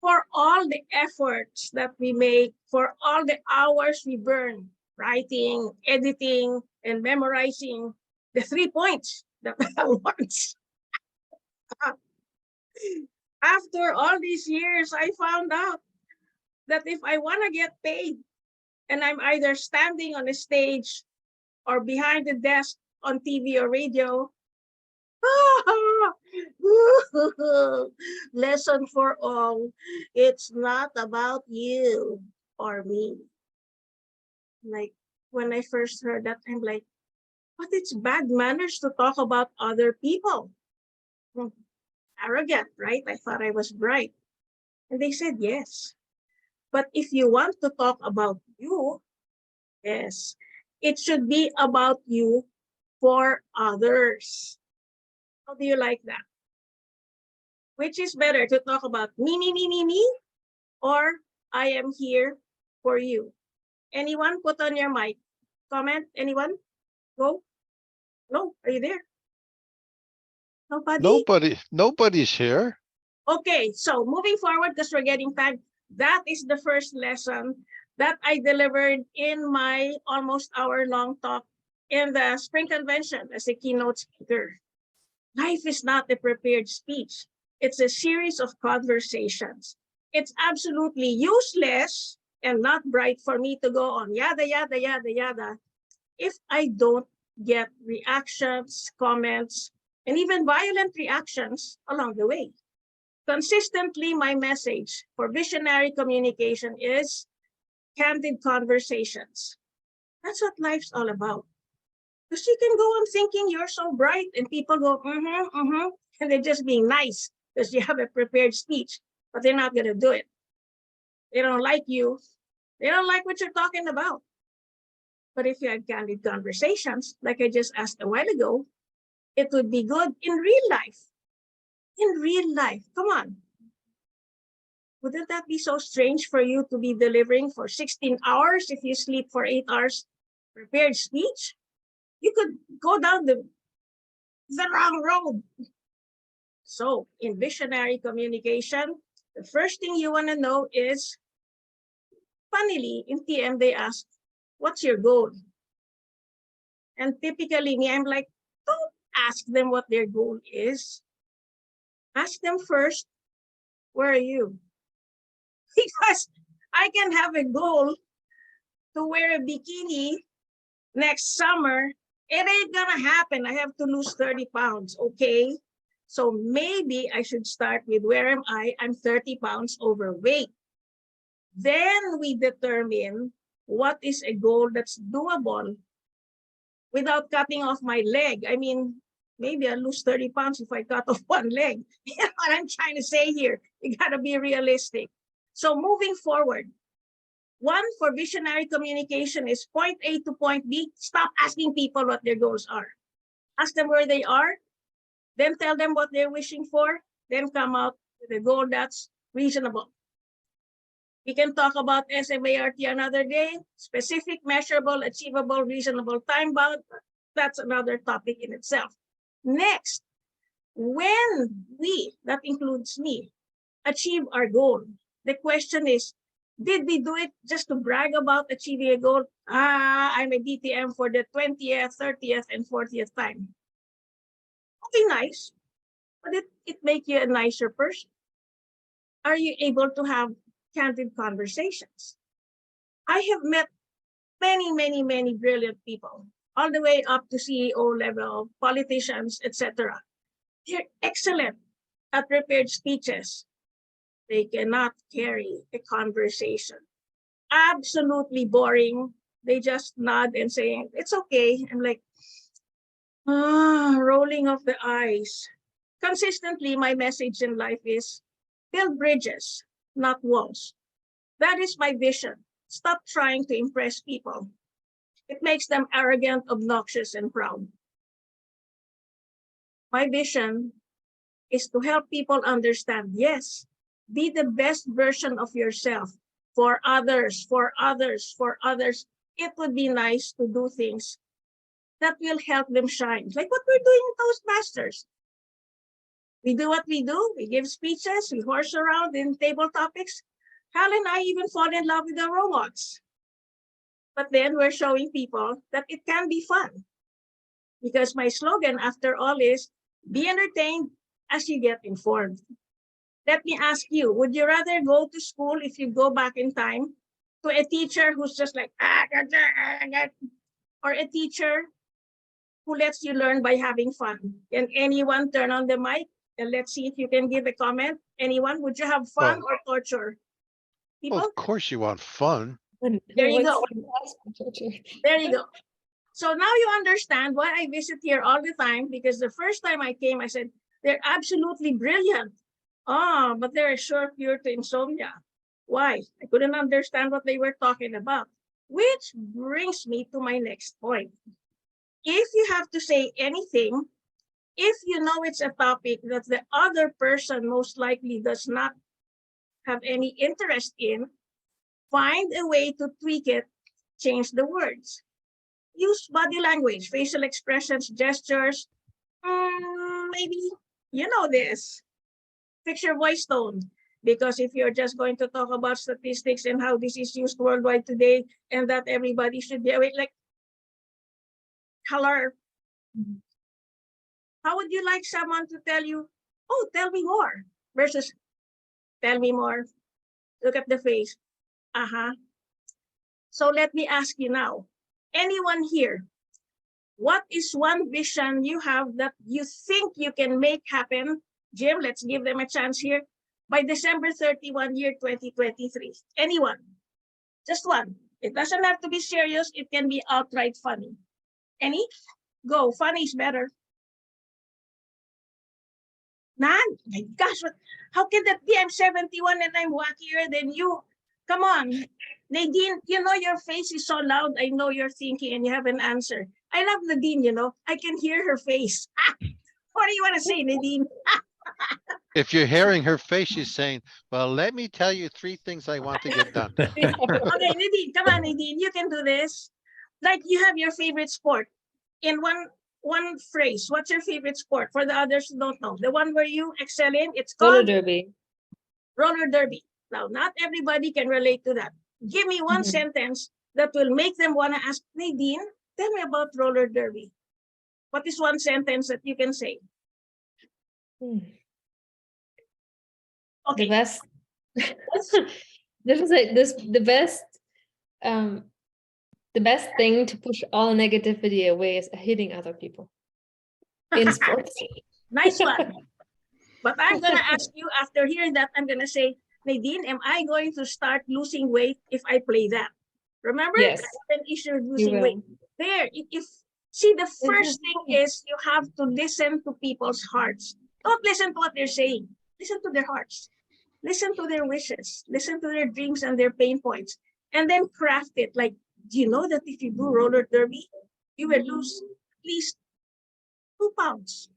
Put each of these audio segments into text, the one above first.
for all the efforts that we make, for all the hours we burn, writing, editing, and memorizing the 3 points that I want. After all these years, I found out that if I want to get paid and I'm either standing on a stage or behind the desk on TV or radio, lesson for all, it's not about you or me. Like when I first heard that, I'm like, but it's bad manners to talk about other people. Arrogant, right? I thought I was bright. And they said, yes. But if you want to talk about you, yes, it should be about you for others. How do you like that? Which is better, to talk about me, or I am here for you? Anyone put on your mic? Comment, anyone? Go. No, are you there? Nobody? Nobody's here. Okay, so moving forward, because we're getting time, that is the first lesson that I delivered in my almost hour-long talk in the Spring Convention as a keynote speaker. Life is not a prepared speech. It's a series of conversations. It's absolutely useless and not bright for me to go on yada, yada, yada, yada, if I don't get reactions, comments, and even violent reactions along the way. Consistently, my message for visionary communication is candid conversations. That's what life's all about. Because you can go on thinking you're so bright and people go, and they're just being nice because you have a prepared speech, but they're not going to do it. They don't like you. They don't like what you're talking about. But if you had candid conversations, like I just asked a while ago, it would be good in real life. In real life, come on. Wouldn't that be so strange for you to be delivering for 16 hours if you sleep for 8 hours prepared speech? You could go down the wrong road. So in visionary communication, the first thing you want to know is, funnily, in TM, they ask, what's your goal? And typically me, I'm like, don't ask them what their goal is. Ask them first, where are you? Because I can have a goal to wear a bikini next summer. It ain't gonna happen. I have to lose 30 pounds, okay? So maybe I should start with where am I? I'm 30 pounds overweight. Then we determine what is a goal that's doable without cutting off my leg. I mean, maybe I'll lose 30 pounds if I cut off one leg. You know what I'm trying to say here? You gotta be realistic. So moving forward, one for visionary communication is point A to point B. Stop asking people what their goals are. Ask them where they are, then tell them what they're wishing for, then come out with a goal that's reasonable. We can talk about SMART another day, specific, measurable, achievable, reasonable, time-bound. That's another topic in itself. Next, when we, that includes me, achieve our goal, the question is, did we do it just to brag about achieving a goal? I'm a DTM for the 20th, 30th, and 40th time. Okay, nice, but it make you a nicer person. Are you able to have candid conversations? I have met many brilliant people, all the way up to CEO level, politicians, etc. They're excellent at prepared speeches. They cannot carry a conversation. Absolutely boring. They just nod and say, it's okay. I'm like, rolling of the eyes. Consistently, my message in life is build bridges, not walls. That is my vision. Stop trying to impress people. It makes them arrogant, obnoxious, and proud. My vision is to help people understand, yes, be the best version of yourself for others, for others, for others. It would be nice to do things that will help them shine, like what we're doing in Toastmasters. We do what we do. We give speeches. We horse around in table topics. Hal and I even fall in love with the robots. But then we're showing people that it can be fun. Because my slogan, after all, is be entertained as you get informed. Let me ask you, would you rather go to school if you go back in time to a teacher who's just like, or a teacher who lets you learn by having fun? Can anyone turn on the mic? And let's see if you can give a comment. Anyone, would you have fun Well, or torture? People, of course you want fun. there you go. Torture? There you go. So now you understand why I visit here all the time, because the first time I came, I said, they're absolutely brilliant. Oh, but they're sure cure to insomnia. Why? I couldn't understand what they were talking about. Which brings me to my next point. If you have to say anything, if you know it's a topic that the other person most likely does not have any interest in, find a way to tweak it, change the words. Use body language, facial expressions, gestures. Maybe you know this. Fix your voice tone. Because if you're just going to talk about statistics and how this is used worldwide today and that everybody should be aware, like, color. How would you like someone to tell you, oh, tell me more, versus tell me more? Look at the face. So let me ask you now, anyone here, what is one vision you have that you think you can make happen? Jim, let's give them a chance here. By December 31, year 2023. Anyone? Just one. It doesn't have to be serious. It can be outright funny. Any? Go. Funny is better. None? My gosh, how can that be? I'm 71 and I'm wackier than you. Come on. Nadine, you know your face is so loud. I know you're thinking and you have an answer. I love Nadine, you know. I can hear her face. What do you want to say, Nadine? If you're hearing her face, she's saying, well, let me tell you 3 things I want to get done. Okay, Nadine, come on, Nadine. You can do this. Like you have your favorite sport. In one phrase, what's your favorite sport? For the others who don't know. The one where you excel in, it's Roller called derby. roller derby. Now, not everybody can relate to that. Give me one sentence that will make them want to ask, Nadine, tell me about roller derby. What is one sentence that you can say? Okay. The best. This is like this the best thing to push all negativity away is hitting other people in sports. Nice one. But I'm going to ask you, after hearing that, I'm going to say, Nadine, am I going to start losing weight if I play that? Remember? Yes. An issue of You losing will. weight. There, if see, the first thing is you have to listen to people's hearts. Don't listen to what they're saying. Listen to their hearts. Listen to their wishes. Listen to their dreams and their pain points. And then craft it. Like, do you know that if you do roller derby, you will lose at least 2 pounds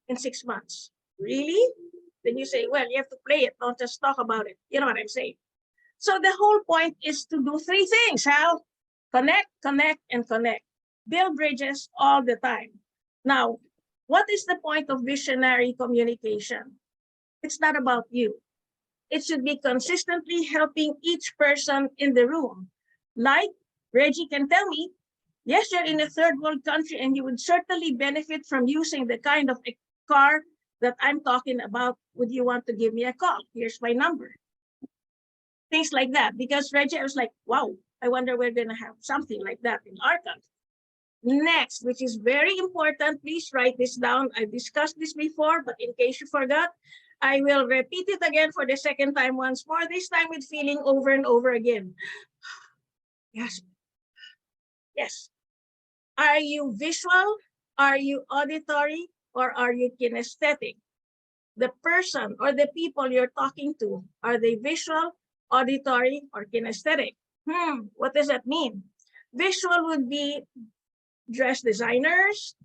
in 6 months? Really? Then you say, well, you have to play it, don't just talk about it. You know what I'm saying? So the whole point is to do 3 things, Hal. Connect, connect, and connect. Build bridges all the time. Now, what is the point of visionary communication? It's not about you. It should be consistently helping each person in the room. Like Reggie can tell me, yes, you're in a third world country and you would certainly benefit from using the kind of a car that I'm talking about. Would you want to give me a call? Here's my number. Things like that. Because Reggie, I was like, wow, I wonder we're going to have something like that in our country. Next, which is very important, please write this down. I've discussed this before, but in case you forgot, I will repeat it again for the second time once more, this time with feeling over and over again. Yes. Yes. Are you visual? Are you auditory? Or are you kinesthetic? The person or the people you're talking to, are they visual, auditory, or kinesthetic? What does that mean? Visual would be dress designers,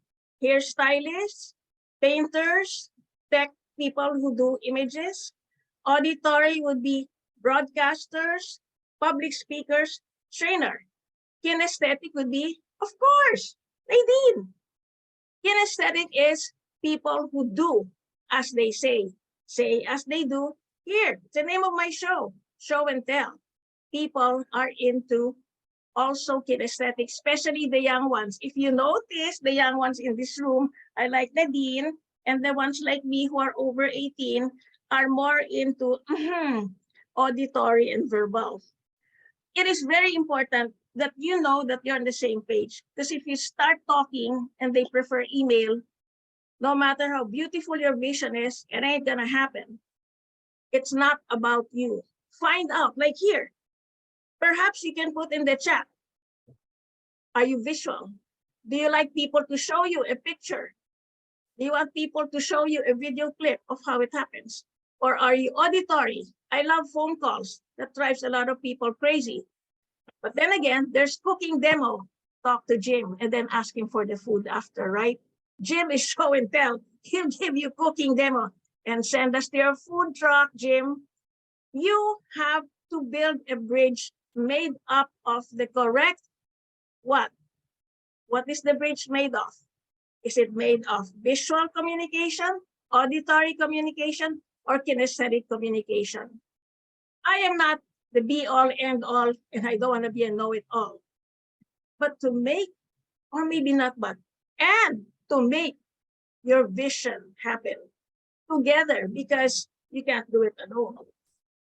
hairstylists, painters, tech people who do images. Auditory would be broadcasters, public speakers, trainer. Kinesthetic would be, of course, Nadine. Kinesthetic is people who do as they say as they do. Here, it's the name of my show, Show and Tell. People are into also kinesthetic, especially the young ones. If you notice, the young ones in this room are like Nadine, and the ones like me who are over 18 are more into auditory and verbal. It is very important that you know that you're on the same page. Because if you start talking and they prefer email, no matter how beautiful your vision is, it ain't gonna happen. It's not about you. Find out, like here. Perhaps you can put in the chat. Are you visual? Do you like people to show you a picture? Do you want people to show you a video clip of how it happens? Or are you auditory? I love phone calls. That drives a lot of people crazy. But then again, there's cooking demo. Talk to Jim and then ask him for the food after, right? Jim is show and tell. He'll give you cooking demo and send us to your food truck, Jim. You have to build a bridge made up of the correct what? What is the bridge made of? Is it made of visual communication, auditory communication, or kinesthetic communication? I am not the be-all, end-all, and I don't want to be a know-it-all. But to make, or maybe not but, and to make your vision happen together, because you can't do it alone.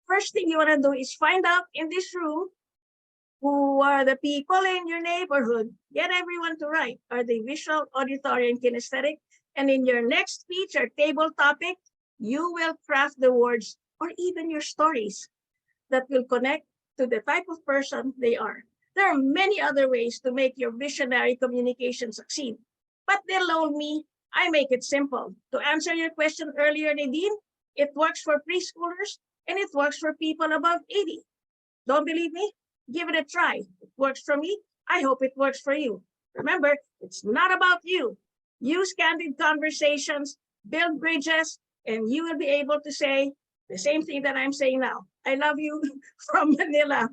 First thing you want to do is find out in this room who are the people in your neighborhood. Get everyone to write. Are they visual, auditory, and kinesthetic? And in your next speech or table topic, you will craft the words or even your stories that will connect to the type of person they are. There are many other ways to make your visionary communication succeed. But below me, I make it simple. To answer your question earlier, Nadine, it works for preschoolers and it works for people above 80. Don't believe me? Give it a try. It works for me. I hope it works for you. Remember, it's not about you. Use candid conversations, build bridges, and you will be able to say the same thing that I'm saying now. I love you from Manila.